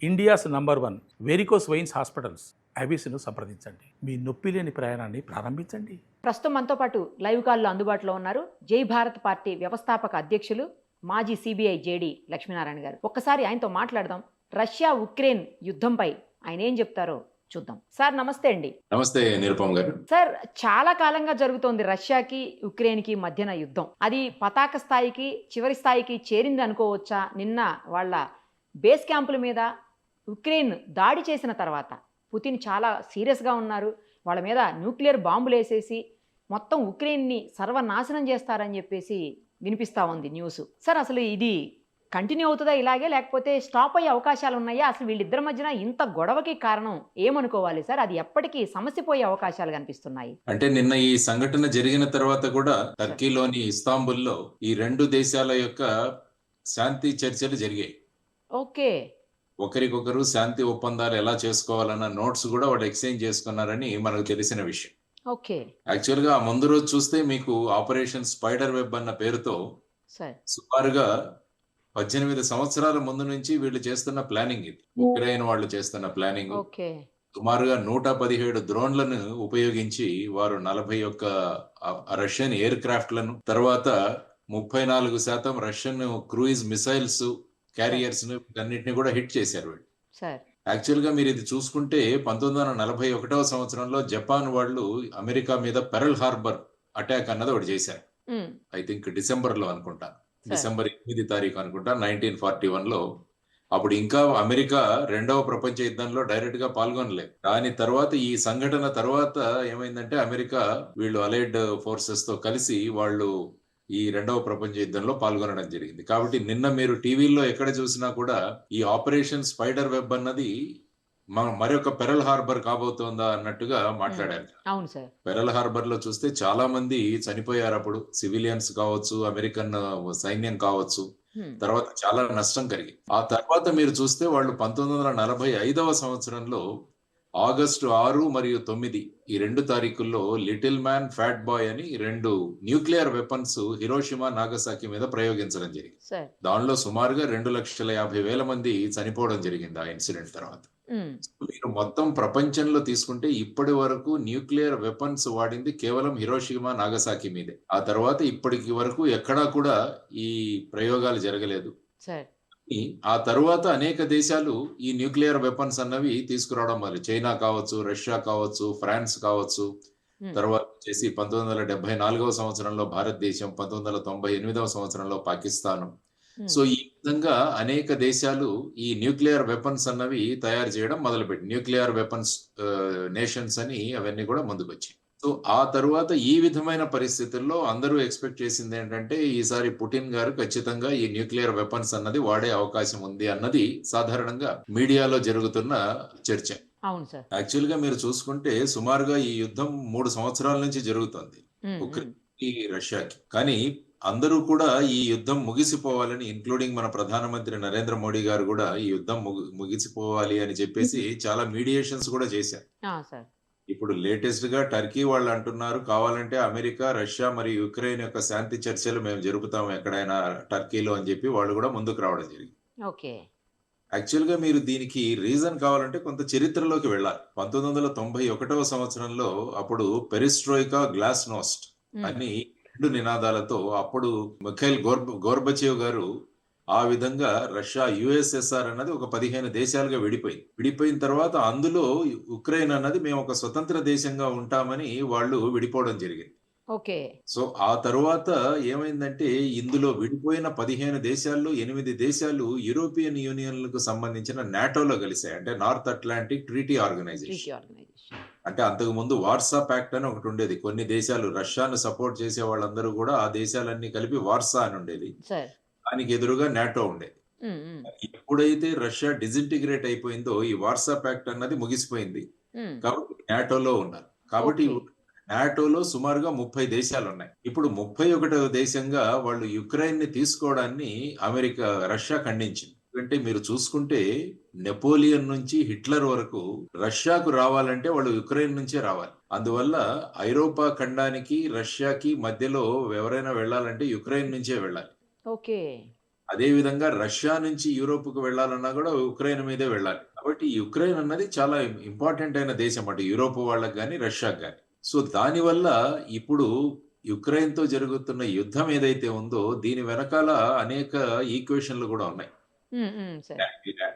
India's number 1 varicose veins hospitals ఐబీసీను సంప్రదించండి. మీ నొప్పి లేని ప్రయాణాన్ని ప్రారంభించండి. ప్రస్తుతం మనతో పాటు లైవ్ కాల్లో అందుబాటులో ఉన్నారు జై భారత్ పార్టీ వ్యవస్థాపక అధ్యక్షులు మాజీ సిబిఐ జేడి లక్ష్మీనారాయణ గారు. ఒక్కసారి ఆయనతో మాట్లాడదాం. రష్యా ఉక్రెయిన్ యుద్ధంపై ఆయన ఏం చెప్తారో చూద్దాం. సార్ నమస్తే అండి. నమస్తే నిరుపమ్ గారు. సార్, చాలా కాలంగా జరుగుతోంది రష్యాకి ఉక్రెయిన్కి మధ్యన యుద్ధం. అది పతాక స్థాయికి చివరి స్థాయికి చేరింది అనుకోవచ్చా? నిన్న వాళ్ళ బేస్ క్యాంపుల మీద ఉక్రెయిన్ దాడి చేసిన తర్వాత పుతిన్ చాలా సీరియస్గా ఉన్నారు. వాళ్ళ మీద న్యూక్లియర్ బాంబులు వేసేసి మొత్తం ఉక్రెయిన్ని సర్వనాశనం చేస్తారని చెప్పేసి వినిపిస్తూ ఉంది న్యూస్. సార్, అసలు ఇది కంటిన్యూ అవుతుందా ఇలాగే, లేకపోతే స్టాప్ అయ్యే అవకాశాలు ఉన్నాయా? అసలు వీళ్ళిద్దరి మధ్యన ఇంత గొడవకి కారణం ఏమనుకోవాలి సార్? అది ఎప్పటికీ సమస్య పోయే అవకాశాలు కనిపిస్తున్నాయి. అంటే నిన్న ఈ సంఘటన జరిగిన తర్వాత కూడా టర్కీలోని ఇస్తాంబుల్లో ఈ రెండు దేశాల యొక్క శాంతి చర్చలు జరిగాయి. ఓకే. ఒకరికొకరు శాంతి ఒప్పందాలు ఎలా చేసుకోవాలన్న నోట్స్ కూడా వాళ్ళు ఎక్స్చేంజ్ చేసుకున్నారని మనకు తెలిసిన విషయం. ఓకే. యాక్చువల్ గా ముందు రోజు చూస్తే మీకు ఆపరేషన్ స్పైడర్ వెబ్ అన్న పేరుతో సుమారుగా 18 సంవత్సరాల ముందు నుంచి వీళ్ళు చేస్తున్న ప్లానింగ్ ఇది. ఉక్రెయిన్ వాళ్ళు చేస్తున్న ప్లానింగ్. సుమారుగా 117 డ్రోన్లను ఉపయోగించి వారు 41 రష్యన్ ఎయిర్ క్రాఫ్ట్లను, తర్వాత 34% రష్యన్ క్రూయిజ్ మిసైల్స్ క్యారియర్స్ అన్నిటిని కూడా హిట్ చేశారు వీళ్ళు. యాక్చువల్ గా మీరు ఇది చూసుకుంటే 1941వ సంవత్సరంలో జపాన్ వాళ్ళు అమెరికా మీద పెరల్ హార్బర్ అటాక్ అన్నది ఒకటి చేశారు. ఐ థింక్ డిసెంబర్ లో అనుకుంటా, డిసెంబర్ 8 తారీఖు అనుకుంటా 1941లో. అప్పుడు ఇంకా అమెరికా రెండవ ప్రపంచ యుద్ధంలో డైరెక్ట్ గా పాల్గొనలేదు. దాని తర్వాత ఈ సంఘటన తర్వాత ఏమైందంటే అమెరికా వీళ్ళు అలైడ్ ఫోర్సెస్ తో కలిసి వాళ్ళు ఈ రెండవ ప్రపంచ యుద్ధంలో పాల్గొనడం జరిగింది. కాబట్టి నిన్న మీరు టీవీలో ఎక్కడ చూసినా కూడా ఈ ఆపరేషన్ స్పైడర్ వెబ్ అన్నది మరొక పెరల్ హార్బర్ కాబోతోందా అన్నట్టుగా మాట్లాడారు. అవును సార్. పెరల్ హార్బర్ లో చూస్తే చాలా మంది చనిపోయారు. అప్పుడు సివిలియన్స్ కావచ్చు, అమెరికన్ సైన్యం కావచ్చు, తర్వాత చాలా నష్టం కలిగింది. ఆ తర్వాత మీరు చూస్తే వాళ్ళు 1945వ సంవత్సరంలో ఆగస్టు 6 మరియు 9 ఈ 2 తారీఖుల్లో లిటిల్ మ్యాన్ ఫ్యాట్ బాయ్ అని 2 న్యూక్లియర్ వెపన్స్ హిరోషిమా నాగసాకి మీద ప్రయోగించడం జరిగింది. దానిలో సుమారుగా 2,50,000 మంది చనిపోవడం జరిగింది ఆ ఇన్సిడెంట్ తర్వాత. మీరు మొత్తం ప్రపంచంలో తీసుకుంటే ఇప్పటి వరకు న్యూక్లియర్ వెపన్స్ వాడింది కేవలం హిరోషిమా నాగసాకి మీదే. ఆ తర్వాత ఇప్పటికి వరకు ఎక్కడా కూడా ఈ ప్రయోగాలు జరగలేదు. ఆ తరువాత అనేక దేశాలు ఈ న్యూక్లియర్ వెపన్స్ అన్నవి తీసుకురావడం వల్ల చైనా కావచ్చు, రష్యా కావచ్చు, ఫ్రాన్స్ కావచ్చు, తర్వాత వచ్చేసి 1974వ సంవత్సరంలో భారతదేశం, 1998వ సంవత్సరంలో పాకిస్తాన్. సో ఈ విధంగా అనేక దేశాలు ఈ న్యూక్లియర్ వెపన్స్ అన్నవి తయారు చేయడం మొదలుపెట్టి న్యూక్లియర్ వెపన్స్ నేషన్స్ అని అవన్నీ కూడా ముందుకొచ్చాయి. సో ఆ తరువాత ఈ విధమైన పరిస్థితుల్లో అందరూ ఎక్స్పెక్ట్ చేసింది ఏంటంటే ఈసారి పుటిన్ గారు ఖచ్చితంగా ఈ న్యూక్లియర్ వెపన్స్ అన్నది వాడే అవకాశం ఉంది అన్నది సాధారణంగా మీడియాలో జరుగుతున్న చర్చ. యాక్చువల్ గా మీరు చూసుకుంటే సుమారుగా ఈ యుద్ధం 3 సంవత్సరాల నుంచి జరుగుతుంది ఉక్రెయిన్కి, రష్యాకి. కానీ అందరూ కూడా ఈ యుద్ధం ముగిసిపోవాలని, ఇంక్లూడింగ్ మన ప్రధానమంత్రి నరేంద్ర మోడీ గారు కూడా ఈ యుద్ధం ముగిసిపోవాలి అని చెప్పేసి చాలా మీడియేషన్స్ కూడా చేశారు. ఇప్పుడు లేటెస్ట్ గా టర్కీ వాళ్ళు అంటున్నారు కావాలంటే అమెరికా, రష్యా మరియు యుక్రెయిన్ యొక్క శాంతి చర్చలు మేము జరుపుతాము ఎక్కడైనా టర్కీలో అని చెప్పి వాళ్ళు కూడా ముందుకు రావడం జరిగింది. యాక్చువల్ గా మీరు దీనికి రీజన్ కావాలంటే కొంత చరిత్రలోకి వెళ్ళాలి. 1991వ సంవత్సరంలో అప్పుడు పెరిస్ట్రోయికా, గ్లాస్నోస్ట్ అని 2 నినాదాలతో అప్పుడు మిఖైల్ గోర్బచేవ్ గారు ఆ విధంగా రష్యా యుఎస్ఎస్ఆర్ అన్నది ఒక 15 దేశాలుగా విడిపోయిన తర్వాత అందులో ఉక్రెయిన్ అన్నది మేము ఒక స్వతంత్ర దేశంగా ఉంటామని వాళ్ళు విడిపోవడం జరిగింది. సో ఆ తరువాత ఏమైందంటే ఇందులో విడిపోయిన 15 దేశాల్లో 8 దేశాలు యూరోపియన్ యూనియన్ కు సంబంధించిన నాటోలో కలిశాయి. అంటే నార్త్ అట్లాంటిక్ ట్రీటీ ఆర్గనైజేషన్. అంటే అంతకు ముందు వార్సా ప్యాక్ట్ అని ఒకటి ఉండేది. కొన్ని దేశాలు రష్యాను సపోర్ట్ చేసే వాళ్ళందరూ కూడా ఆ దేశాలన్నీ కలిపి వార్సా అని ఉండేది. దానికి ఎదురుగా నాటో ఉండేది. ఎప్పుడైతే రష్యా డిజింటిగ్రేట్ అయిపోయిందో ఈ వార్సా ప్యాక్ట్ అన్నది ముగిసిపోయింది. కాబట్టి నాటోలో ఉన్నారు. కాబట్టి నాటోలో సుమారుగా 30 దేశాలు ఉన్నాయి. ఇప్పుడు 31వ దేశంగా వాళ్ళు యుక్రెయిన్ ని తీసుకోవడాన్ని రష్యా ఖండించింది. ఎందుకంటే మీరు చూసుకుంటే నెపోలియన్ నుంచి హిట్లర్ వరకు రష్యాకు రావాలంటే వాళ్ళు యుక్రెయిన్ నుంచే రావాలి. అందువల్ల ఐరోపా ఖండానికి రష్యాకి మధ్యలో ఎవరైనా వెళ్ళాలంటే యుక్రెయిన్ నుంచే వెళ్ళాలి. అదే విధంగా రష్యా నుంచి యూరోప్‌కు వెళ్ళాలన్నా కూడా ఉక్రెయిన్ మీదే వెళ్ళాలి. కాబట్టి ఈ ఉక్రెయిన్ అన్నది చాలా ఇంపార్టెంట్ అయిన దేశం అటు యూరోప్ వాళ్ళకి గాని, రష్యాకి గాని. సో దానివల్ల ఇప్పుడు యుక్రెయిన్‌తో జరుగుతున్న యుద్ధం ఏదైతే ఉందో దీని వెనకాల అనేక ఈక్వేషన్‌లు కూడా ఉన్నాయి. సార్.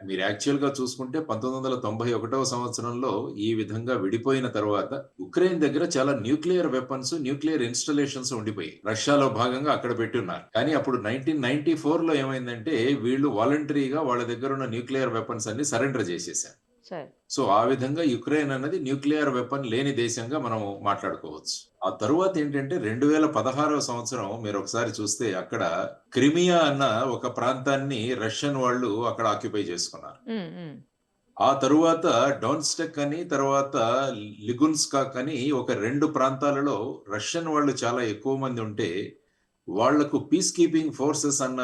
మీరు యాక్చువల్‌గా చూసుకుంటే 1991 సంవత్సరంలో ఈ విధంగా విడిపోయిన తర్వాత ఉక్రెయిన్ దగ్గర చాలా న్యూక్లియర్ వెపన్స్, న్యూక్లియర్ ఇన్‌స్టాలేషన్స్ ఉండిపోయాయి. రష్యాలో భాగంగా అక్కడ పెట్టున్నారు. కానీ అప్పుడు 1994లో ఏమైందంటే వీళ్ళు వాలంటరీగా వాళ్ళ దగ్గరున్న న్యూక్లియర్ వెపన్స్ అన్ని సరెండర్ చేసేసారు. సార్. సో ఆ విధంగా యుక్రెయిన్ అన్నది న్యూక్లియర్ వెపన్ లేని దేశంగా మనం మాట్లాడుకోవచ్చు. ఆ తరువాత ఏంటంటే 2016వ సంవత్సరం మీరు ఒకసారి చూస్తే అక్కడ క్రిమియా అన్న ఒక ప్రాంతాన్ని రష్యన్ వాళ్ళు అక్కడ ఆక్యుపై చేసుకున్నారు. ఆ తరువాత డోన్స్టెక్ అని తర్వాత లిగున్స్కాక్ అని ఒక 2 ప్రాంతాలలో రష్యన్ వాళ్ళు చాలా ఎక్కువ మంది ఉంటే వాళ్లకు పీస్ కీపింగ్ ఫోర్సెస్ అన్న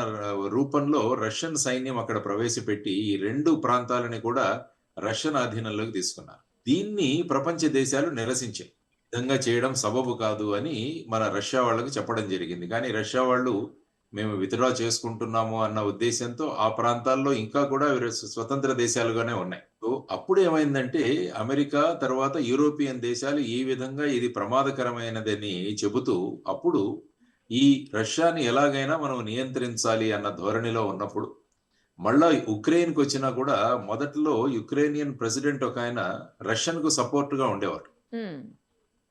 రూపంలో రష్యన్ సైన్యం అక్కడ ప్రవేశపెట్టి ఈ 2 ప్రాంతాలని కూడా రష్యన్ ఆధీనంలోకి తీసుకున్నారు. దీన్ని ప్రపంచ దేశాలు నిరసించాయి. ఈ విధంగా చేయడం సబబు కాదు అని మన రష్యా వాళ్ళకి చెప్పడం జరిగింది. కానీ రష్యా వాళ్ళు మేము విత్‌డ్రా చేసుకుంటున్నాము అన్న ఉద్దేశంతో ఆ ప్రాంతాల్లో ఇంకా కూడా స్వతంత్ర దేశాలుగానే ఉన్నాయి. సో అప్పుడు ఏమైందంటే అమెరికా తర్వాత యూరోపియన్ దేశాలు ఈ విధంగా ఇది ప్రమాదకరమైనదని చెబుతూ అప్పుడు ఈ రష్యాని ఎలాగైనా మనం నియంత్రించాలి అన్న ధోరణిలో ఉన్నప్పుడు మళ్ళా ఉక్రెయిన్‌కి వచ్చినా కూడా మొదట్లో యుక్రేనియన్ ప్రెసిడెంట్ ఒకాయన రష్యన్‌కు సపోర్ట్‌గా ఉండేవారు.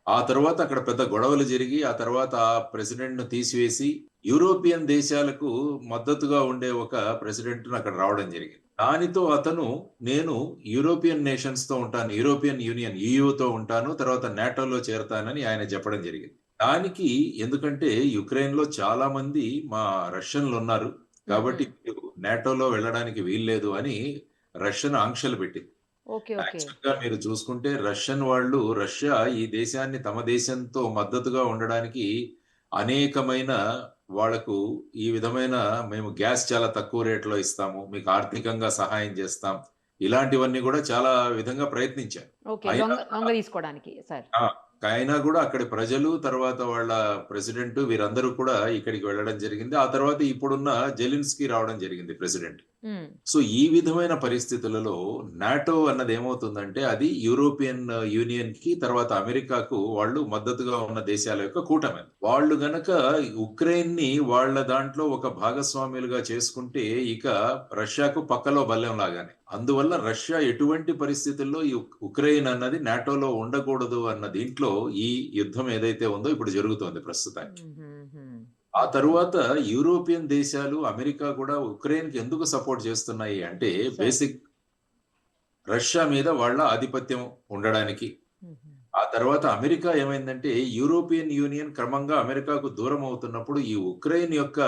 ఆ తర్వాత అక్కడ పెద్ద గొడవలు జరిగి ఆ తర్వాత ఆ ప్రెసిడెంట్‌ను తీసివేసి యూరోపియన్ దేశాలకు మద్దతుగా ఉండే ఒక ప్రెసిడెంట్‌ను అక్కడ రావడం జరిగింది. దానితో అతను నేను యూరోపియన్ నేషన్స్‌తో ఉంటాను. యూరోపియన్ యూనియన్ ఈయూతో ఉంటాను. తర్వాత నాటోలో చేరతానని ఆయన చెప్పడం జరిగింది. దానికి ఎందుకంటే యుక్రెయిన్‌లో చాలా మంది మా రష్యన్‌లు ఉన్నారు. కాబట్టి మీరు నాటోలో వెళ్ళడానికి వీల్లేదు అని రష్యన్ ఆంక్షలు పెట్టింది. ఓకే. ఓకే. యాక్చువల్‌గా మీరు చూసుకుంటే రష్యన్ వాళ్ళు రష్యా ఈ దేశాన్ని తమ దేశంతో మద్దతుగా ఉండడానికి అనేకమైన వాళ్ళకు ఈ విధమైన మేము గ్యాస్ చాలా తక్కువ రేట్‌లో ఇస్తాము. మీకు ఆర్థికంగా సహాయం చేస్తాం. ఇలాంటివన్నీ కూడా చాలా విధంగా ప్రయత్నించారు. ఓకే. అయినా లొంగ తీసుకోవడానికి సార్. ఆ! అయినా కూడా అక్కడి ప్రజలు తర్వాత వాళ్ళ ప్రెసిడెంట్ వీరందరూ కూడా ఇక్కడికి వెళ్ళడం జరిగింది. ఆ తర్వాత ఇప్పుడున్న జెలెన్స్కీ రావడం జరిగింది ప్రెసిడెంట్. సో ఈ విధమైన పరిస్థితులలో నాటో అన్నది ఏమవుతుందంటే అది యూరోపియన్ యూనియన్ కి తర్వాత అమెరికాకు వాళ్ళు మద్దతుగా ఉన్న దేశాల యొక్క కూటమి. వాళ్ళు గనక ఉక్రెయిన్ ని వాళ్ళ దాంట్లో ఒక భాగస్వాములుగా చేసుకుంటే ఇక రష్యాకు పక్కలో బల్లెం లాగానే. అందువల్ల రష్యా ఎటువంటి పరిస్థితుల్లో ఈ ఉక్రెయిన్ అన్నది నాటోలో ఉండకూడదు అన్న దీంట్లో ఈ యుద్ధం ఏదైతే ఉందో ఇప్పుడు జరుగుతోంది ప్రస్తుతానికి. ఆ తరువాత యూరోపియన్ దేశాలు అమెరికా కూడా ఉక్రెయిన్ కి ఎందుకు సపోర్ట్ చేస్తున్నాయి అంటే బేసిక్ రష్యా మీద వాళ్ళ ఆధిపత్యం ఉండడానికి. ఆ తర్వాత అమెరికా ఏమైందంటే యూరోపియన్ యూనియన్ క్రమంగా అమెరికాకు దూరం అవుతున్నప్పుడు ఈ ఉక్రెయిన్ యొక్క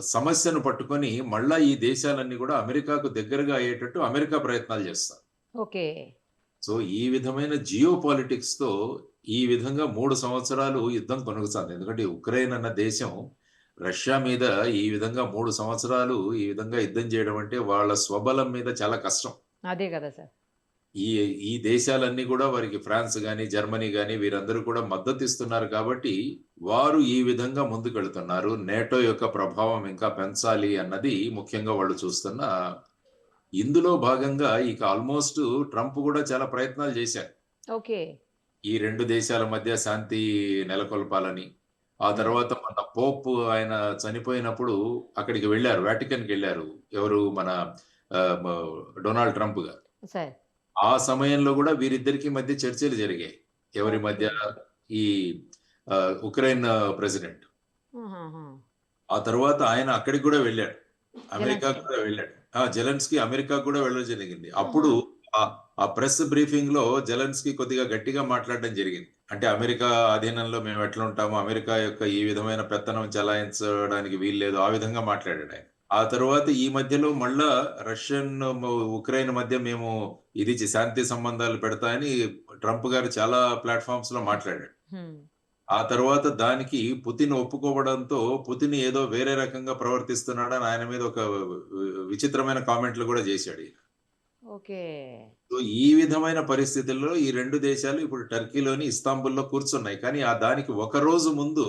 సమస్యను పట్టుకొని మళ్ళా ఈ దేశాలన్నీ కూడా అమెరికాకు దగ్గరగా అయ్యేటట్టు అమెరికా ప్రయత్నాలు చేస్తారు. ఓకే. సో ఈ విధమైన జియో పాలిటిక్స్ తో ఈ విధంగా 3 సంవత్సరాలు యుద్ధం కొనసాగుతుంది. ఎందుకంటే ఉక్రెయిన్ అన్న దేశం రష్యా మీద ఈ విధంగా 3 సంవత్సరాలు ఈ విధంగా యుద్ధం చేయడం అంటే వాళ్ళ స్వబలం మీద చాలా కష్టం. అదే కదా సార్. ఈ ఈ దేశాలన్నీ కూడా వారికి ఫ్రాన్స్ గాని, జర్మనీ గాని వీరందరూ కూడా మద్దతు ఇస్తున్నారు కాబట్టి వారు ఈ విధంగా ముందుకెళ్తున్నారు. నేటో యొక్క ప్రభావం ఇంకా పెంచాలి అన్నది ముఖ్యంగా వాళ్ళు చూస్తున్న ఇందులో భాగంగా ఇక ఆల్మోస్ట్ ట్రంప్ కూడా చాలా ప్రయత్నాలు చేశారు. ఓకే. ఈ 2 దేశాల మధ్య శాంతి నెలకొల్పాలని. ఆ తర్వాత మన పోప్ ఆయన చనిపోయినప్పుడు అక్కడికి వెళ్లారు. వాటికన్‌కి వెళ్లారు. ఎవరు మన డొనాల్డ్ ట్రంప్ గారు. సార్. ఆ సమయంలో కూడా వీరిద్దరికి మధ్య చర్చలు జరిగాయి. ఎవరి మధ్య ఈ ఉక్రెయిన్ ప్రెసిడెంట్. ఆ తర్వాత ఆయన అక్కడికి కూడా వెళ్ళాడు. అమెరికా కూడా వెళ్ళాడు. జెలెన్స్కీ అమెరికా కూడా వెళ్ళడం జరిగింది. అప్పుడు ఆ ప్రెస్ బ్రీఫింగ్ లో జెలెన్స్కీ కొద్దిగా గట్టిగా మాట్లాడడం జరిగింది. అంటే అమెరికా అధీనంలో మేము ఎట్లా ఉంటాము, అమెరికా యొక్క ఈ విధమైన పెత్తనం చెలాయించడానికి వీల్లేదు, ఆ విధంగా మాట్లాడాడు ఆయన. ఆ తర్వాత ఈ మధ్యలో మళ్ళా రష్యన్ ఉక్రెయిన్ మధ్య మేము ఇది శాంతి సంబంధాలు పెడతా అని ట్రంప్ గారు చాలా ప్లాట్ఫామ్స్ లో మాట్లాడాడు. ఆ తర్వాత దానికి పుతిన్ ఒప్పుకోవడంతో పుతిన్ ఏదో వేరే రకంగా ప్రవర్తిస్తున్నాడని ఆయన మీద ఒక విచిత్రమైన కామెంట్లు కూడా చేశాడు. ఓకే. సో ఈ విధమైన పరిస్థితుల్లో ఈ 2 దేశాలు ఇప్పుడు టర్కీలోని ఇస్తాంబుల్లో కూర్చున్నాయి. కానీ దానికి ఒక రోజు ముందు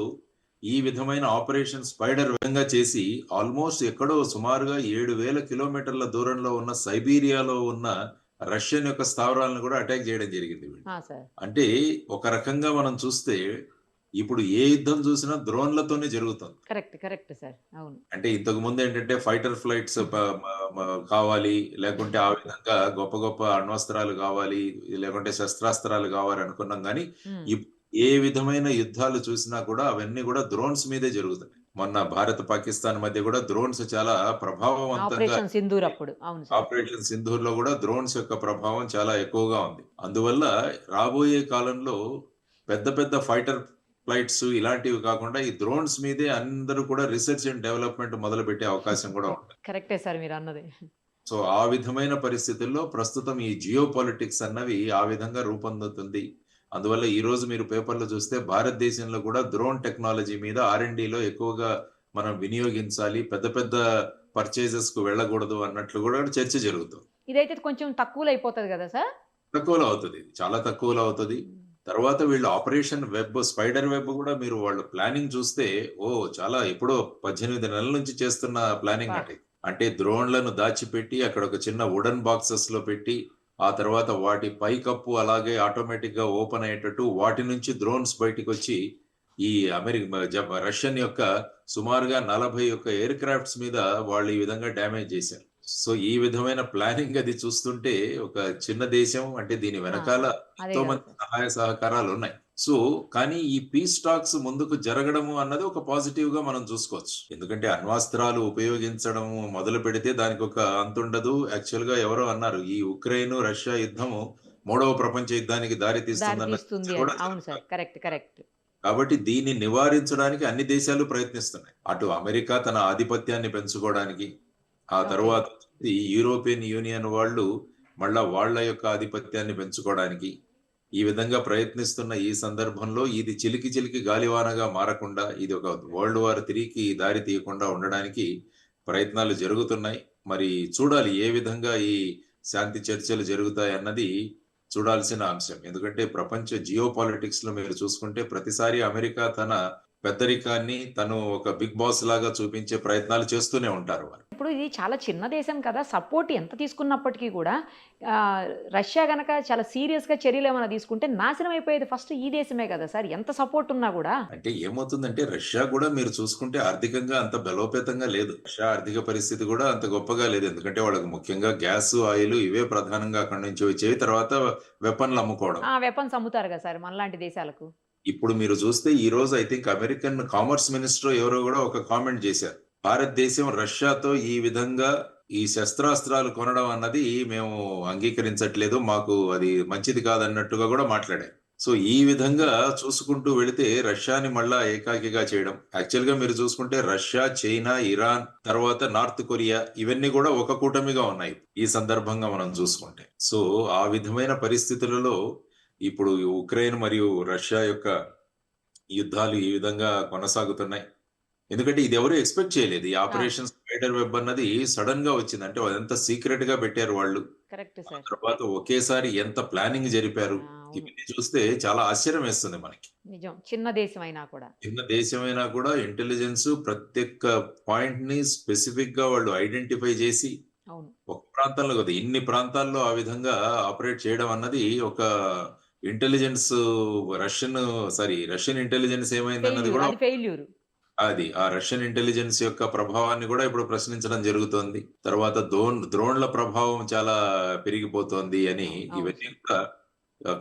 ఈ విధమైన ఆపరేషన్ స్పైడర్ విధంగా చేసి ఆల్మోస్ట్ ఎక్కడో సుమారుగా 7,000 కిలోమీటర్ల దూరంలో ఉన్న సైబీరియాలో ఉన్న రష్యన్ యొక్క స్థావరాలను కూడా అటాక్ చేయడం జరిగింది వీళ్ళు. సార్ అంటే ఒక రకంగా మనం చూస్తే ఇప్పుడు ఏ యుద్ధం చూసినా డ్రోన్లతోనే జరుగుతుంది. కరెక్ట్ సార్, అవును. అంటే ఇంతకు ముందు ఏంటంటే ఫైటర్ ఫ్లైట్స్ కావాలి, లేకుంటే ఆ విధంగా గొప్ప గొప్ప అణ్వస్త్రాలు కావాలి, లేకుంటే శస్త్రాస్త్రాలు కావాలి అనుకున్నాం. కానీ ఏ విధమైన యుద్ధాలు చూసినా కూడా అవన్నీ కూడా డ్రోన్స్ మీదే జరుగుతాయి. మొన్న భారత్ పాకిస్తాన్ మధ్య కూడా డ్రోన్స్ చాలా ప్రభావవంతంగా, ఆపరేషన్ సింధూర్ అప్పుడు, అవును సార్. ఆపరేషన్ సింధూర్ లో కూడా డ్రోన్స్ యొక్క ప్రభావం చాలా ఎక్కువగా ఉంది. అందువల్ల రాబోయే కాలంలో పెద్ద పెద్ద ఫైటర్ ఫ్లైట్స్ ఇలాంటివి కాకుండా ఈ డ్రోన్స్ మీదే అందరూ కూడా రీసెర్చ్ అండ్ డెవలప్మెంట్ మొదలు పెట్టే అవకాశం కూడా ఉంది. కరెక్టే సార్ మీరు అన్నది. సో ఆ విధమైన పరిస్థితుల్లో ప్రస్తుతం ఈ జియో పాలిటిక్స్ అన్నవి ఆ విధంగా రూపొందుతుంది. అందువల్ల ఈ రోజు మీరు పేపర్లో చూస్తే భారతదేశంలో కూడా డ్రోన్ టెక్నాలజీ మీద R&Dలో ఎక్కువగా మనం వినియోగించాలి, పెద్ద పెద్ద పర్చేజెస్ కు వెళ్ళకూడదు అన్నట్లు కూడా చర్చ జరుగుతుంది. ఇదైతే కొంచెం తక్కువలో అయిపోతుంది కదా సార్? తక్కువలో అవుతుంది, చాలా తక్కువలో అవుతుంది. తర్వాత వీళ్ళు ఆపరేషన్ వెబ్, స్పైడర్ వెబ్ కూడా మీరు వాళ్ళు ప్లానింగ్ చూస్తే చాలా ఎప్పుడో 18 నెలల నుంచి చేస్తున్న ప్లానింగ్ అంటే డ్రోన్లను దాచిపెట్టి అక్కడ ఒక చిన్న వుడెన్ బాక్సెస్ లో పెట్టి ఆ తర్వాత వాటి పైకప్పు అలాగే ఆటోమేటిక్ గా ఓపెన్ అయ్యేటట్టు వాటి నుంచి డ్రోన్స్ బయటికి వచ్చి ఈ రష్యన్ యొక్క సుమారుగా 41 ఎయిర్ క్రాఫ్ట్స్ మీద వాళ్ళు ఈ విధంగా డ్యామేజ్ చేశారు. సో ఈ విధమైన ప్లానింగ్ అది చూస్తుంటే ఒక చిన్న దేశం అంటే దీని వెనకాల ఎంతో మంది సహాయ సహకారాలు ఉన్నాయి. సో కానీ ఈ పీస్ టాక్స్ ముందుకు జరగడము అన్నది ఒక పాజిటివ్ గా మనం చూసుకోవచ్చు. ఎందుకంటే అణ్వాస్త్రాలు ఉపయోగించడం మొదలు పెడితే దానికి ఒక అంతుండదు. యాక్చువల్ గా ఎవరో అన్నారు, ఈ ఉక్రెయిన్ రష్యా యుద్ధము 3వ ప్రపంచ యుద్ధానికి దారి తీస్తుందన్న. కాబట్టి దీన్ని నివారించడానికి అన్ని దేశాలు ప్రయత్నిస్తున్నాయి. అటు అమెరికా తన ఆధిపత్యాన్ని పెంచుకోవడానికి, ఆ తర్వాత ఈ యూరోపియన్ యూనియన్ వాళ్ళు మళ్ళా వాళ్ళ యొక్క ఆధిపత్యాన్ని పెంచుకోవడానికి ఈ విధంగా ప్రయత్నిస్తున్న ఈ సందర్భంలో ఇది చిలికి చిలికి గాలివానగా మారకుండా, ఇది ఒక వరల్డ్ వార్ 3కి దారి తీయకుండా ఉండడానికి ప్రయత్నాలు జరుగుతున్నాయి. మరి చూడాలి ఏ విధంగా ఈ శాంతి చర్చలు జరుగుతాయి అన్నది చూడాల్సిన అంశం. ఎందుకంటే ప్రపంచ జియో పాలిటిక్స్ లో మీరు చూసుకుంటే ప్రతిసారి అమెరికా తన పెద్దరికాన్ని తను ఒక బిగ్ బాస్ లాగా చూపించే ప్రయత్నాలు చేస్తూనే ఉంటారు వారు. ఇప్పుడు ఇది చాలా చిన్న దేశం కదా, సపోర్ట్ ఎంత తీసుకున్నప్పటికీ కూడా రష్యా గనక చాలా సీరియస్ గా చర్యలు ఏమైనా తీసుకుంటే నాశనం అయిపోయేది ఫస్ట్ ఈ దేశమే కదా సార్, ఎంత సపోర్ట్ ఉన్నా కూడా. అంటే ఏమవుతుందంటే రష్యా కూడా మీరు చూసుకుంటే ఆర్థికంగా అంత బలోపేతంగా లేదు. రష్యా ఆర్థిక పరిస్థితి కూడా అంత గొప్పగా లేదు. ఎందుకంటే వాళ్ళకి ముఖ్యంగా గ్యాస్, ఆయిల్ ఇవే ప్రధానంగా అక్కడి నుంచి వచ్చేవి. తర్వాత వెపన్లు అమ్ముకోవడం. వెపన్స్ అమ్ముతారు కదా సార్ మనలాంటి దేశాలకు. ఇప్పుడు మీరు చూస్తే ఈ రోజు I think American commerce minister ఎవరో కూడా ఒక కామెంట్ చేశారు, భారతదేశం రష్యాతో ఈ విధంగా ఈ శస్త్రాస్త్రాలు కొనడం అన్నది మేము అంగీకరించట్లేదు, మాకు అది మంచిది కాదన్నట్టుగా కూడా మాట్లాడారు. సో ఈ విధంగా చూసుకుంటూ వెళితే రష్యాని మళ్ళా ఏకాకిగా చేయడం. యాక్చువల్ గా మీరు చూసుకుంటే రష్యా, చైనా, ఇరాన్, తర్వాత నార్త్ కొరియా ఇవన్నీ కూడా ఒక కూటమిగా ఉన్నాయి ఈ సందర్భంగా మనం చూసుకుంటే. సో ఆ విధమైన పరిస్థితులలో ఇప్పుడు ఉక్రెయిన్ మరియు రష్యా యొక్క యుద్ధాలు ఈ విధంగా కొనసాగుతున్నాయి. ఎందుకంటే ఇది ఎవరు ఎక్స్పెక్ట్ చేయలేదు. ఈ ఆపరేషన్ స్పైడర్ వెబ్ అన్నది సడన్ గా వచ్చింది. అంటే అదంతా సీక్రెట్ గా పెట్టారు వాళ్ళు. తర్వాత ఒకేసారి ఎంత ప్లానింగ్ జరిపారు. ఇవన్నీ చూస్తే చాలా ఆశ్చర్యం వేస్తుంది మనకి. నిజం, చిన్న దేశమైనా కూడా ఇంటెలిజెన్స్ ప్రతి ఒక్క పాయింట్ ని స్పెసిఫిక్ గా వాళ్ళు ఐడెంటిఫై చేసి ఒక ప్రాంతంలో కదా ఇన్ని ప్రాంతాల్లో ఆ విధంగా ఆపరేట్ చేయడం అన్నది ఒక ఇంటెలిజెన్స్ రష్యన్ ఇంటెలిజెన్స్ ఏమైందన్నది కూడా అది ఆ రష్యన్ ఇంటెలిజెన్స్ యొక్క ప్రభావాన్ని కూడా ఇప్పుడు ప్రశ్నించడం జరుగుతోంది. తర్వాత డ్రోన్ల ప్రభావం చాలా పెరిగిపోతోంది అని ఇవన్నీ కూడా.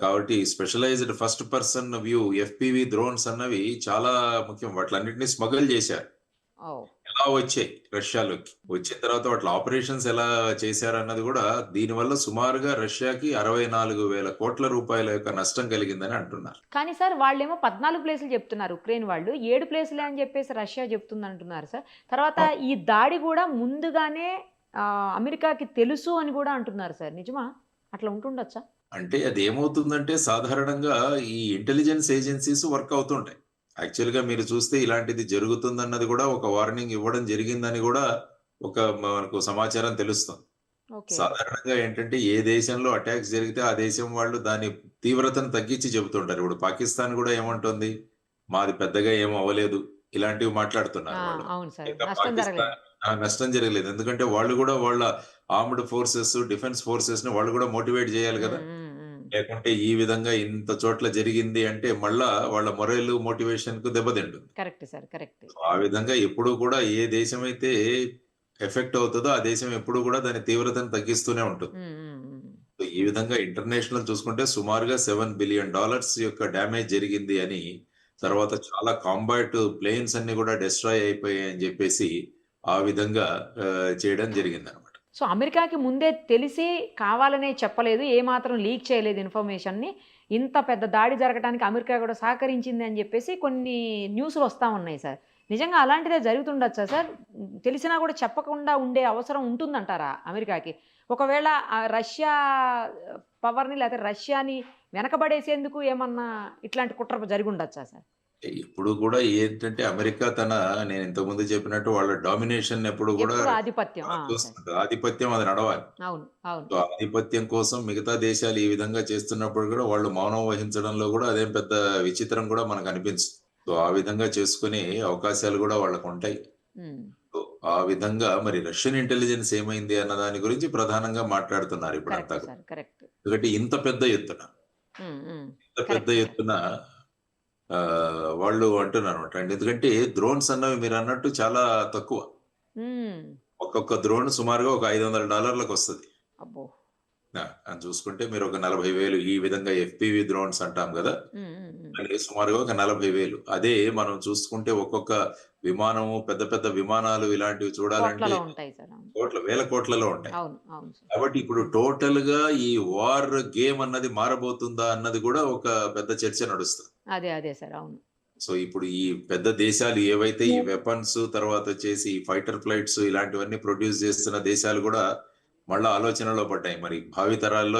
కాబట్టి specialised first person view FPV drones అన్నవి చాలా ముఖ్యం. వాటిలన్నింటినీ స్మగుల్ చేశారు. ఎలా వచ్చాయి రష్యాలోకి, వచ్చిన తర్వాత వాటి ఆపరేషన్స్ ఎలా చేశారు అన్నది కూడా దీనివల్ల సుమారుగా రష్యాకి 64,000 కోట్ల రూపాయల యొక్క నష్టం కలిగిందని అంటున్నారు. కానీ సార్ వాళ్ళేమో 14 ప్లేసులు చెప్తున్నారు, ఉక్రెయిన్ వాళ్ళు 7 ప్లేసులే అని చెప్పేసి రష్యా చెప్తుంది అంటున్నారు సార్. తర్వాత ఈ దాడి కూడా ముందుగానే అమెరికాకి తెలుసు అని కూడా అంటున్నారు సార్. నిజమా? అట్లా ఉంటుండొచ్చా? అంటే అది ఏమవుతుందంటే సాధారణంగా ఈ ఇంటెలిజెన్స్ ఏజెన్సీస్ వర్క్ అవుతుంటాయి. యాక్చువల్ గా మీరు చూస్తే ఇలాంటిది జరుగుతుందన్నది కూడా ఒక వార్నింగ్ ఇవ్వడం జరిగిందని కూడా ఒక మనకు సమాచారం తెలుస్తుంది. సాధారణంగా ఏంటంటే ఏ దేశంలో అటాక్స్ జరిగితే ఆ దేశం వాళ్ళు దాని తీవ్రతను తగ్గించి చెబుతుంటారు. ఇప్పుడు పాకిస్తాన్ కూడా ఏమంటుంది, మాది పెద్దగా ఏం అవ్వలేదు, ఇలాంటివి మాట్లాడుతున్నారు వాళ్ళు. అవును సార్. ఇంకా నష్టం జరగలేదు. నష్టం జరగలేదు. ఎందుకంటే వాళ్ళు కూడా వాళ్ళ ఆర్మ్డ్ ఫోర్సెస్, డిఫెన్స్ ఫోర్సెస్‌ని వాళ్ళు కూడా మోటివేట్ చేయాలి హ్మ్. కదా! హ్మ్. హ్మ్. లేకుంటే ఈ విధంగా ఇంత చోట్ల జరిగింది అంటే మళ్ళా వాళ్ళ మొరల్, మోటివేషన్‌కు దెబ్బతింటుంది. Correct sir. కరెక్ట్. ఆ విధంగా ఎప్పుడూ కూడా ఏ దేశమైతే ఎఫెక్ట్ అవుతదో ఆ దేశం ఎప్పుడూ కూడా దాని తీవ్రతను తగ్గిస్తూనే ఉంటుంది. హ్మ్. హ్మ్. హ్మ్. సో, ఈ విధంగా ఇంటర్నేషనల్ చూసుకుంటే సుమారుగా $7 బిలియన్ యొక్క డ్యామేజ్ జరిగింది అని, సార్. తర్వాత చాలా కాంబాట్ ప్లేన్స్ అన్ని కూడా డిస్ట్రాయ్ అయిపోయాయని చెప్పేసి ఆ విధంగా చేయడం జరిగిందనమాట. సో, అమెరికాకి ముందే తెలిసి కావాలనే చెప్పలేదు. ఏమాత్రం లీక్ చేయలేదు ఇన్ఫర్మేషన్‌ని. ఇంత పెద్ద దాడి జరగటానికి అమెరికా కూడా సహకరించింది అని జెప్పేసి కొన్ని న్యూస్‌లు వస్తా ఉన్నాయి సార్. నిజంగా అలాంటిదే జరుగుతుండొచ్చా సార్? తెలిసినా కూడా చెప్పకుండా ఉండే అవసరం ఉంటుందంటారా అమెరికాకి? ఒకవేళ రష్యా పవర్‌ని లేతే రష్యాని వెనకబడేసేందుకు ఏమన్నా ఇట్లాంటి కుట్ర జరిగుండొచ్చా సార్? ఇప్పుడు కూడా ఏంటంటే అమెరికా నేను ఇంతకుముందు చెప్పినట్టు వాళ్ళ డామినేషన్ ఎప్పుడు కూడా ఎప్పుడు ఆధిపత్యం. సార్. చూస్తుంది. ఆధిపత్యం అది నడవాలి. అవును. అవును. సో, ఆధిపత్యం కోసం మిగతా దేశాలు ఈ విధంగా చేస్తున్నప్పుడు కూడా వాళ్ళు మౌనం వహించడంలో కూడా అదేం పెద్ద విచిత్రం కూడా మనకు అనిపించదు. సో, ఆ విధంగా చేసుకునే అవకాశాలు కూడా వాళ్ళకుంటాయి. హ్మ్. సో, ఆ విధంగా మరి రష్యన్ ఇంటెలిజెన్స్ ఏమైంది అన్న దాని గురించి ప్రధానంగా మాట్లాడుతున్నారు ఇప్పుడంతా కరెక్ట్ కూడా. సార్. కరెక్ట్. ఎందుకంటే ఇంత పెద్ద ఎత్తున, హ్మ్. హ్మ్. ఇంత పెద్ద కరెక్ట్ సార్. ఎత్తున వాళ్ళు అంటున్నారన్నమాట. ఎందుకంటే డ్రోన్స్ అన్నవి మీరన్నట్టు చాలా తక్కువ. హ్మ్. ఒక్కొక్క డ్రోన్ సుమారుగా ఒక $500 అబ్బో! అది చూసుకుంటే మీరు ఒక 40,000 ఈ విధంగా ఎఫ్‌పివి డ్రోన్స్ అంటాం గదా! హ్మ్. హ్మ్. హ్మ్. దానికి సుమారుగా ఒక 40,000. అదే మనం చూసుకుంటే ఒక్కొక్క విమానము, పెద్ద పెద్ద విమానాలు ఇలాంటివి చూడాలంటే కోట్లలో ఉంటాయి సార్. అవును. వేల కోట్లలో ఉంటాయి. అవును. అవును సార్. కాబట్టి ఇప్పుడు టోటల్‌గా ఈ వార్ గేమ్ అన్నది మారబోతుందా అన్నది కూడా ఒక పెద్ద చర్చ నడుస్తుంది. అదే సార్. అవును. సో, ఇప్పుడు ఈ పెద్ద దేశాలు ఏవైతే ఈ వెపన్స్ తర్వాతొచ్చేసి ఫైటర్ ఫ్లైట్స్ ఇలాంటివన్నీ ప్రొడ్యూస్ చేస్తున్న దేశాలు గూడా మళ్ళా ఆలోచనలో పడ్డాయి. మరి భావి తరాల్లో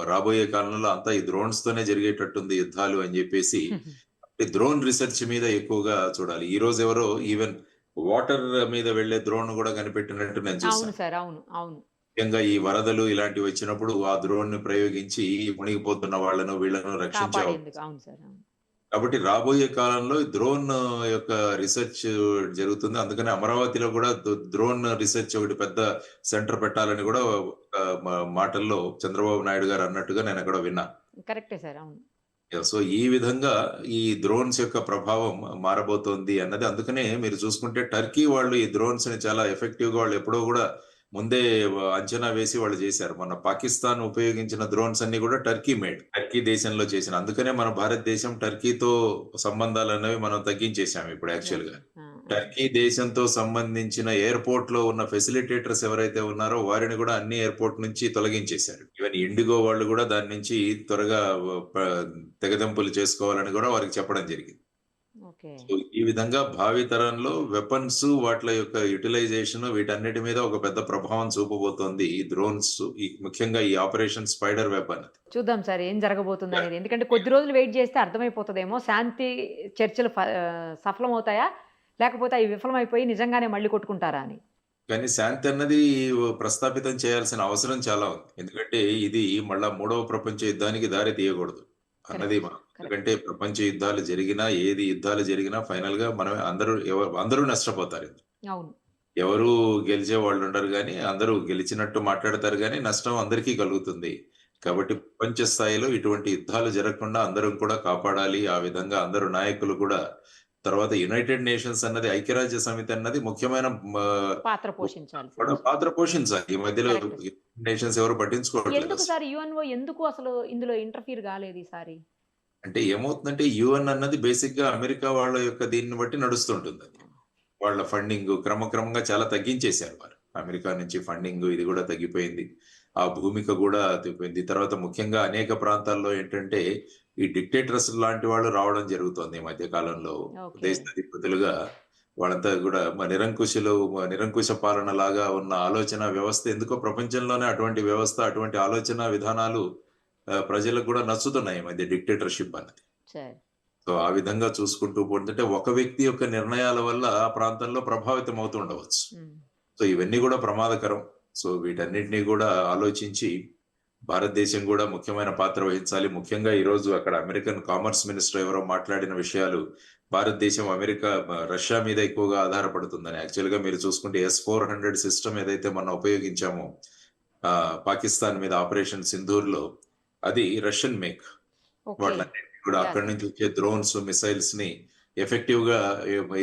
రాబోయే కాలంలో అంతా ఈ డ్రోన్స్ తోనే జరిగేటట్టుంది యుద్ధాలు అని జెప్పేసి ఈ డ్రోన్ రిసర్చ్ మీద ఎక్కువగా చూడాలి. ఈరోజు ఎవరో ఈవెన్ వాటర్ మీద వెళ్ళే డ్రోన్ గూడా కనిపెట్టినట్టు నేను అవును చూసాను. సార్. అవును. అవును. ముఖ్యంగా ఈ వరదలు ఇలాంటివొచ్చినప్పుడు ఆ డ్రోన్‌ని ప్రయోగించి మునిగిపోతున్న వాళ్ళను వీళ్ళను రక్షించే కాపాడేందుకు. అవును సార్. అవును. కాబట్టి రాబోయే కాలంలో డ్రోన్ యొక్క రిసర్చ్ జరుగుతుంది. అందుకని అమరావతిలో గూడా డ్రోన్ రిసర్చ్ ఒకటి పెద్ద సెంటర్ పెట్టాలని గూడా మాటల్లో చంద్రబాబు నాయుడు గారు అన్నట్టుగా నేనెక్కడో విన్నా. కరెక్టే సార్. అవును. సో, ఈ విధంగా ఈ డ్రోన్స్ యొక్క ప్రభావం మారబోతోంది అన్నది అందుకనే మీరు చూసుకుంటే టర్కీ వాళ్ళు ఈ డ్రోన్స్‌ని చాలా ఎఫెక్టివ్‌గా వాళ్ళు ఎప్పుడో గూడా ముందే అంచనా వేసి వాళ్ళు జేశారు. మన పాకిస్తాన్ ఉపయోగించిన డ్రోన్స్ అన్నీ గూడా టర్కీ మేడ్. టర్కీ దేశంలో చేసిన. అందుకనే మన భారతదేశం టర్కీతో సంబంధాలనేవి మనం తగ్గించేసాం ఇప్పుడు యాక్చువల్‌గా. ఓకే. ఆ! ఆ! టర్కీ దేశంతో సంబంధించిన ఎయిర్‌పోర్ట్‌లో ఉన్న ఫెసిలిటేటర్స్ ఎవరైతే ఉన్నారో వారిని గూడా అన్ని ఎయిర్‌పోర్ట్ నుంచి తొలగించేశారు. ఈవెన్ ఇండిగో వాళ్ళు గూడా దాని నుంచి త్వరగా తెగదెంపులు చేసుకోవాలని గూడా వారికి చెప్పడం జరిగింది. ఓకే. సో, ఈ విధంగా భావి తరంలో వెపన్స్ వాట్ల యొక్క యుటిలైజేషన్ వీటన్నిటి మీద ఒక పెద్ద ప్రభావం చూపబోతోంది ఈ డ్రోన్స్ ముఖ్యంగా ఈ ఆపరేషన్ స్పైడర్ వెబ్ అన్నది. చూద్దాం సార్ ఏం జరగబోతుందనేది. ఎందుకంటే కొద్ది రోజులు వెయిట్ చేస్తే అర్థమైపోతదేమో. శాంతి చర్చలు సఫలమవుతాయా? లేకపోతే అవి విఫలమైపోయి నిజంగానే మళ్ళీ కొట్టుకుంటారా అని. కానీ శాంతి అన్నది ప్రస్థాపితం చేయాల్సిన అవసరం చాలా ఉంది. ఎందుకంటే ఇది మళ్ళా మూడవ ప్రపంచ యుద్ధానికి దారి తీయకూడదు అన్నది కరెక్ట్. మనం. కరెక్ట్. ఎందుకంటే ప్రపంచ యుద్ధాలు జరిగినా, ఏది యుద్ధాలు జరిగినా ఫైనల్‌గా మనమే అందరూ నష్టపోతారు. అవును. ఎవరు గెలిచే వాళ్ళుండరు గానీ, అందరూ గెలిచినట్టు మాట్లాడతారు గానీ, నష్టం అందరికీ కలుగుతుంది. కాబట్టి కరెక్టే. ప్రపంచ స్థాయిలో ఇటువంటి యుద్ధాలు జరగకుండా అందరం కూడా కాపాడాలి. ఆ విధంగా అందరూ నాయకులు కూడా తర్వాత యునైటెడ్ నేషన్స్ అన్నది ఐక్యరాజ్య సమితి అన్నది ముఖ్యమైన పాత్ర పోషించాల్సిన కూడా విషయం. పాత్ర పోషించాలి. ఈ మధ్యలో కరెక్ట్ సార్. యునైటెడ్ నేషన్స్ ఎవరు పట్టించుకోవట్లేదు ఎందుకు అసలు. సార్ యూఎన్ఓ ఎందుకు అసలు ఇందులో ఇంటర్ఫియర్ గాలేదు ఈసారి? అంటే ఏమవుతుందంటే యూఎన్ అన్నది బేసిక్‌గా అమెరికా వాళ్ళ యొక్క దీన్ని బట్టి నడుస్తుంటుందది. వాళ్ళ ఫండింగ్ క్రమక్రమంగా చాలా తగ్గించేశారు వారు. అమెరికా నుంచి ఫండింగ్ ఇది గూడా తగ్గిపోయింది. ఆ భూమిక గూడా తగ్గిపోయింది. తర్వాత ముఖ్యంగా అనేక ప్రాంతాల్లో ఏంటంటే, ఈ డిక్టేటర్స్ లాంటి వాళ్ళు రావడం జరుగుతోంది ఈ మధ్య కాలంలో. ఓకే. దేశాధిపతులుగా వాళ్ళంతా గూడా నిరంకుశ పాలనలాగా ఉన్న ఆలోచన వ్యవస్థ ఎందుకో ప్రపంచంలోనే అటువంటి వ్యవస్థ, అటువంటి ఆలోచన విధానాలు ప్రజలకు గూడా నచ్చుతున్నాయి ఈ మధ్య డిక్టేటర్‌షిప్ అన్నది. సరే. సో, ఆ విధంగా చూసుకుంటూ పోతుంటే ఒక వ్యక్తి యొక్క నిర్ణయాల వల్ల ఆ ప్రాంతంలో ప్రభావితం అవుతూ ఉండవచ్చు. హ్మ్. సో, ఇవన్నీ గూడా ప్రమాదకరం. సో, వీటన్నిటిని గూడా ఆలోచించి భారతదేశం కూడా ముఖ్యమైన పాత్ర వహించాలి. ముఖ్యంగా ఈరోజు అక్కడ అమెరికన్ కామర్స్ మినిస్టర్ ఎవరో మాట్లాడిన విషయాలు భారతదేశం రష్యా మీద ఎక్కువగా ఆధారపడుతుందని. యాక్చువల్ గా మీరు చూసుకుంటే S-400 సిస్టమ్ ఏదైతే మనం ఉపయోగించామో పాకిస్తాన్ మీద ఆపరేషన్ సింధూర్ లో, అది రష్యన్ మేక్. ఓకే. వాళ్ళన్నింటినీ కూడా అక్కడి నుంచి వచ్చే డ్రోన్స్, మిసైల్స్ ని ఎఫెక్టివ్ గా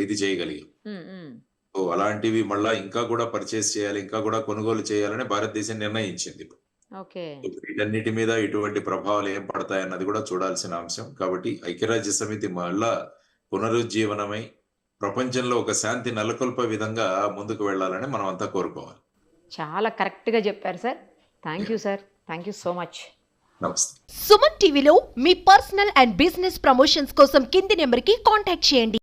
ఇది చేయగలిగాం. ఉమ్, ఉమ్. సో అలాంటివి మళ్ళా ఇంకా కూడా పర్చేస్ చేయాలి, ఇంకా కూడా కొనుగోలు చేయాలని భారతదేశం నిర్ణయించింది. ఓకే. వీటన్నిటి మీద ఇటువంటి ప్రభావాలు ఏం పడతాయన్నది కూడా చూడాల్సిన అంశం. కాబట్టి ఐక్యరాజ్య సమితి మళ్ళా పునరుజ్జీవనమై ప్రపంచంలో ఒక శాంతి నెలకొల్పే విధంగా ముందుకు వెళ్ళాలని మనం అంతా కోరుకోవాలి. చాలా కరెక్ట్గా చెప్పారు sir. Thank you sir. Thank you so much. నమస్తే. సుమన్ టీవీలో మీ పర్సనల్ అండ్ బిజినెస్ ప్రమోషన్స్ కోసం కింది నెంబర్కి కాంటాక్ట్ చేయండి.